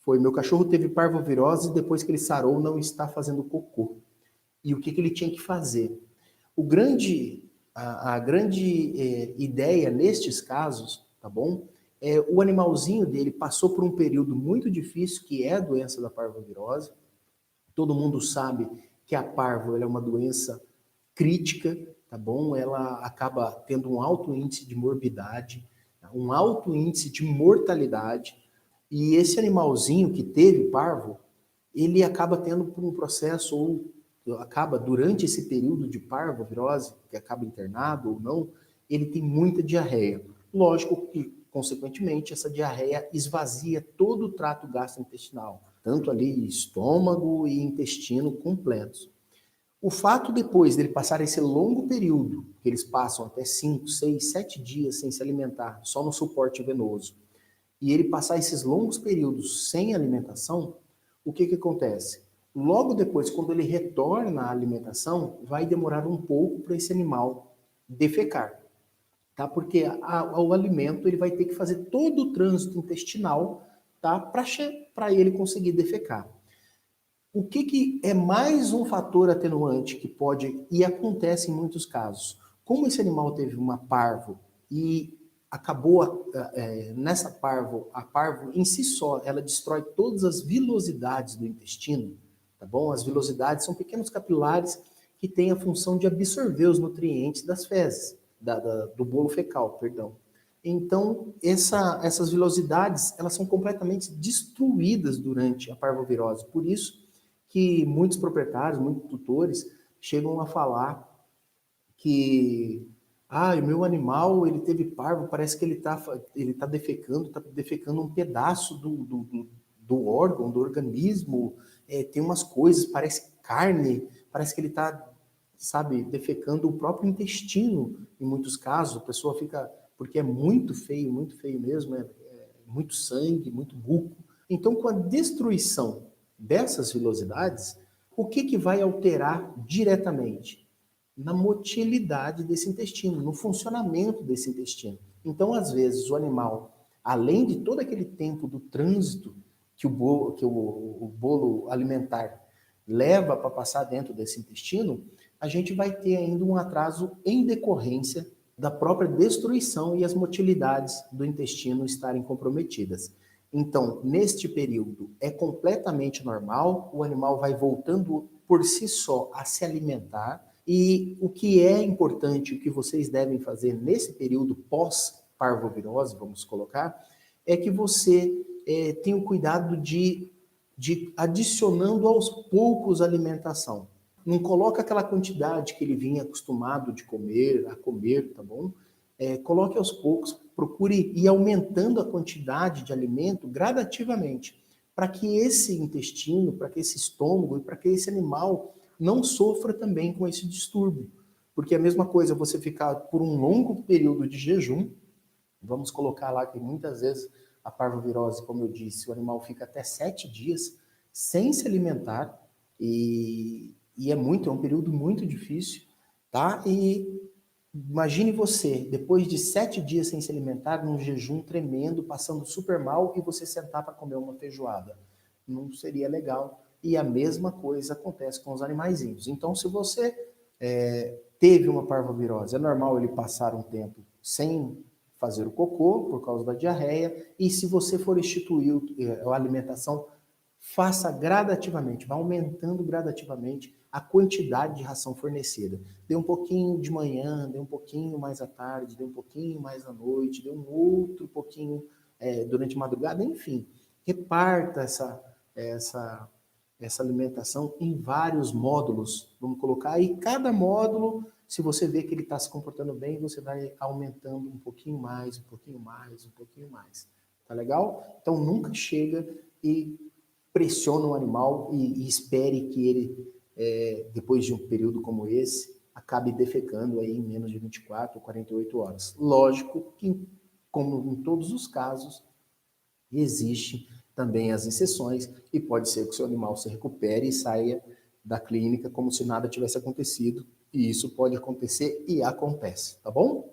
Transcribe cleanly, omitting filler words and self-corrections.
Foi, meu cachorro teve parvovirose e depois que ele sarou não está fazendo cocô. E o que ele tinha que fazer? A grande ideia nestes casos, tá bom? O animalzinho dele passou por um período muito difícil, que é a doença da parvovirose. Todo mundo sabe que a parvo é uma doença crítica, tá bom? Ela acaba tendo um alto índice de morbidade, um alto índice de mortalidade. E esse animalzinho que teve parvo, ele acaba tendo por um processo, ou acaba durante esse período de parvovirose, que acaba internado ou não, ele tem muita diarreia. Lógico que, consequentemente, essa diarreia esvazia todo o trato gastrointestinal, tanto ali estômago e intestino completos. O fato depois dele passar esse longo período, que eles passam até 5, 6, 7 dias sem se alimentar, só no suporte venoso, e ele passar esses longos períodos sem alimentação, o que acontece? Logo depois, quando ele retorna à alimentação, vai demorar um pouco para esse animal defecar, tá? Porque o alimento ele vai ter que fazer todo o trânsito intestinal, tá? Para ele conseguir defecar. O que é mais um fator atenuante que pode e acontece em muitos casos? Como esse animal teve uma parvo e acabou nessa parvo, a parvo em si só, ela destrói todas as vilosidades do intestino, tá bom? As vilosidades são pequenos capilares que têm a função de absorver os nutrientes das fezes, do bolo fecal, perdão. Então, essas vilosidades, elas são completamente destruídas durante a parvovirose. Por isso que muitos proprietários, muitos tutores, chegam a falar que o meu animal ele teve parvo, parece que ele tá defecando um pedaço do órgão, do organismo, tem umas coisas, parece carne, parece que ele está, sabe, defecando o próprio intestino, em muitos casos, a pessoa fica, porque é muito feio mesmo, muito sangue, muito muco. Então, com a destruição dessas vilosidades, o que vai alterar diretamente? Na motilidade desse intestino, no funcionamento desse intestino. Então, às vezes, o animal, além de todo aquele tempo do trânsito que o bolo alimentar leva para passar dentro desse intestino, a gente vai ter ainda um atraso em decorrência da própria destruição e as motilidades do intestino estarem comprometidas. Então, neste período, é completamente normal, o animal vai voltando por si só a se alimentar, e o que é importante, o que vocês devem fazer nesse período pós-parvovirose, vamos colocar, é que você tenha o cuidado de adicionando aos poucos a alimentação. Não coloca aquela quantidade que ele vinha acostumado a comer, tá bom? Coloque aos poucos, procure ir aumentando a quantidade de alimento gradativamente, para que esse intestino, para que esse estômago e para que esse animal não sofra também com esse distúrbio. Porque é a mesma coisa você ficar por um longo período de jejum, vamos colocar lá que muitas vezes a parvovirose, como eu disse, o animal fica até 7 dias sem se alimentar, e é um período muito difícil, tá? E imagine você, depois de 7 dias sem se alimentar, num jejum tremendo, passando super mal, e você sentar para comer uma feijoada. Não seria legal. E a mesma coisa acontece com os animaizinhos. Então, se você teve uma parvovirose, é normal ele passar um tempo sem fazer o cocô, por causa da diarreia, e se você for instituir a alimentação, faça gradativamente, vá aumentando gradativamente a quantidade de ração fornecida. Dê um pouquinho de manhã, dê um pouquinho mais à tarde, dê um pouquinho mais à noite, dê um outro pouquinho durante a madrugada, enfim. Reparta essa alimentação em vários módulos, vamos colocar aí, cada módulo, se você vê que ele está se comportando bem, você vai aumentando um pouquinho mais, um pouquinho mais, um pouquinho mais. Tá legal? Então nunca chega e pressiona o animal e espere que ele, depois de um período como esse, acabe defecando aí em menos de 24 ou 48 horas. Lógico que, como em todos os casos, existem também as exceções e pode ser que o seu animal se recupere e saia da clínica como se nada tivesse acontecido, e isso pode acontecer e acontece, tá bom?